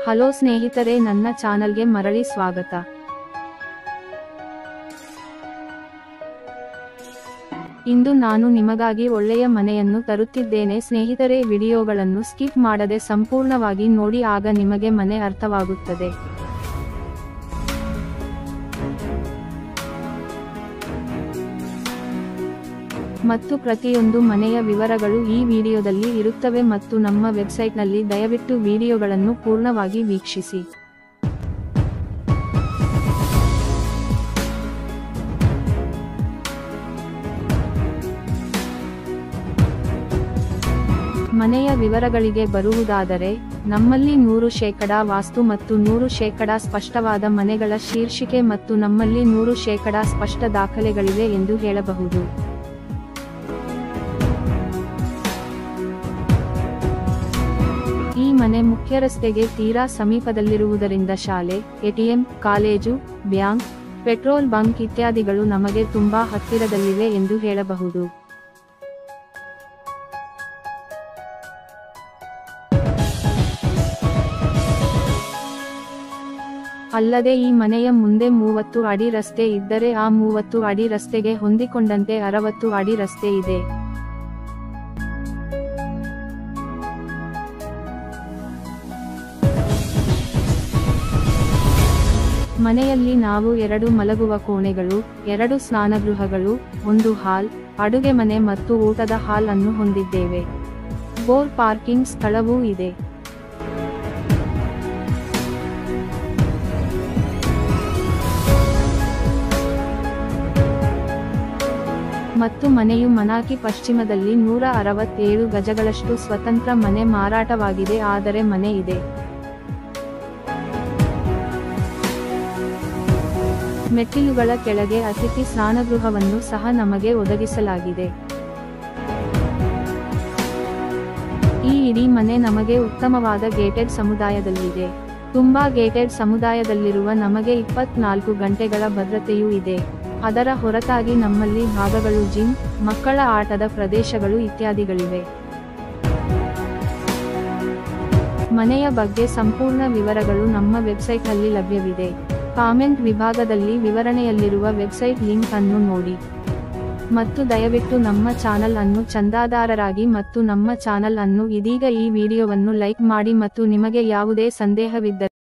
Hello ಸ್ನೇಹಿತರೆ, ನನ್ನ ಚಾನಲ್ಗೆ ಮರಳಿ ಸ್ವಾಗತ. ಇಂದು ನಾನು ನಿಮಗಾಗಿ ಒಳ್ಳೆಯ ಮನೆಯನ್ನು ತರುತ್ತಿದ್ದೇನೆ ಸ್ನೇಹಿತರೆ. ವಿಡಿಯೋಗಳನ್ನು ಸ್ಕಿಪ್ ಮಾಡದೆ ಸಂಪೂರ್ಣವಾಗಿ ನೋಡಿ, ಆಗ ನಿಮಗೆ ಮನೆ ಅರ್ಥವಾಗುತ್ತದೆ. ಮತ್ತು ಪ್ರತಿಯೊಂದು ಮನೆಯ ವಿವರಗಳು ಈ ವಿಡಿಯೋದಲ್ಲಿ ಇರುತ್ತವೆ ಮತ್ತು ನಮ್ಮ ವೆಬ್ಸೈಟ್ನಲ್ಲಿ ದಯವಿಟ್ಟು ವಿಡಿಯೋಗಳನ್ನು ಪೂರ್ಣವಾಗಿ ವೀಕ್ಷಿಸಿ. ಮನೆಯ ವಿವರಗಳಿಗೆ ಬರುವುದಾದರೆ, ನಮ್ಮಲ್ಲಿ 100% ವಾಸ್ತು ಮತ್ತು 100% ಸ್ಪಷ್ಟವಾದ ಮನೆಗಳ ಶೀರ್ಷಿಕೆ ಮತ್ತು ನಮ್ಮಲ್ಲಿ 100% ಸ್ಪಷ್ಟ ದಾಖಲೆಗಳಿವೆ ಎಂದು ಹೇಳಬಹುದು. ಈ ಮನೆ ಮುಖ್ಯ ರಸ್ತೆಗೆ ತೀರಾ ಸಮೀಪದಲ್ಲಿರುವುದರಿಂದ ಶಾಲೆ, ATM, college, bank, petrol bunk ಇತ್ಯಾದಿಗಳು ನಮಗೆ ತುಂಬಾ ಹತ್ತಿರದಲ್ಲಿವೆ ಎಂದು ಹೇಳಬಹುದು. ಅಲ್ಲದೆ ಈ ಮನೆಯ ಮುಂದೆ 30 ಅಡಿ ರಸ್ತೆ ಇದ್ದರೆ ಆ 30 ಅಡಿ ರಸ್ತೆಗೆ ಹೊಂದಿಕೊಂಡಂತೆ 60 ಅಡಿ ರಸ್ತೆ ಇದೆ. ಮನೆಯಲ್ಲಿ ನಾವು 2 ಮಲಗುವ ಕೋಣೆಗಳು, 2 ಸ್ನಾನಗೃಹಗಳು, 1 ಹಾಲ್, ಅಡುಗೆ ಮನೆ ಮತ್ತು ಊಟದ ಹಾಲ್ ಅನ್ನು ಹೊಂದಿದ್ದೇವೆ. ಬೋರ್ ಪಾರ್ಕಿಂಗ್ ಸ್ಥಳವೂ ಇದೆ. ಮತ್ತು ಮನೆಯು ಮನಾಕಿ ಪಶ್ಚಿಮದಲ್ಲಿ 167 ಗಜಗಳಷ್ಟು ಸ್ವತಂತ್ರ ಮನೆ ಮಾರಾಟವಾಗಿದೆ. ಆದರೆ ಮನೆ ಇದೆ. ಮೆಟ್ಟಿಲುಗಳ ಕೆಳಗೆ ಅತಿಥಿ ಸ್ನಾನಗೃಹವನ್ನು ಸಹ ನಮಗೆ ಒದಗಿಸಲಾಗಿದೆ. ಈ ಇಡೀ ಮನೆ ನಮಗೆ ಉತ್ತಮವಾದ ಗೇಟೆಡ್ ಸಮುದಾಯದಲ್ಲಿದೆ. ತುಂಬಾ ಗೇಟೆಡ್ ಸಮುದಾಯದಲ್ಲಿರುವ ನಮಗೆ 24 ಗಂಟೆಗಳ ಭದ್ರತೆಯೂ ಇದೆ. ಅದರ ಹೊರತಾಗಿ ನಮ್ಮಲ್ಲಿ ಭಾಗಗಳು, ಜಿಮ್, ಮಕ್ಕಳ ಆಟದ ಪ್ರದೇಶಗಳು ಇತ್ಯಾದಿಗಳಿವೆ. ಮನೆಯ ಬಗ್ಗೆ ಸಂಪೂರ್ಣ ವಿವರಗಳು ನಮ್ಮ ವೆಬ್ಸೈಟ್ನಲ್ಲಿ ಲಭ್ಯವಿದೆ. ಕಾಮೆಂಟ್ ವಿಭಾಗದಲ್ಲಿ ವಿವರಣೆಯಲ್ಲಿರುವ ವೆಬ್ಸೈಟ್ ಲಿಂಕ್ ಅನ್ನು ನೋಡಿ. ಮತ್ತು ದಯವಿಟ್ಟು ನಮ್ಮ ಚಾನಲ್ ಅನ್ನು ಚಂದಾದಾರರಾಗಿ ಮತ್ತು ನಮ್ಮ ಚಾನಲ್ ಅನ್ನು ಇದೀಗ ಈ ವಿಡಿಯೋವನ್ನು ಲೈಕ್ ಮಾಡಿ ಮತ್ತು ನಿಮಗೆ ಯಾವುದೇ ಸಂದೇಹವಿದ್ದರೆ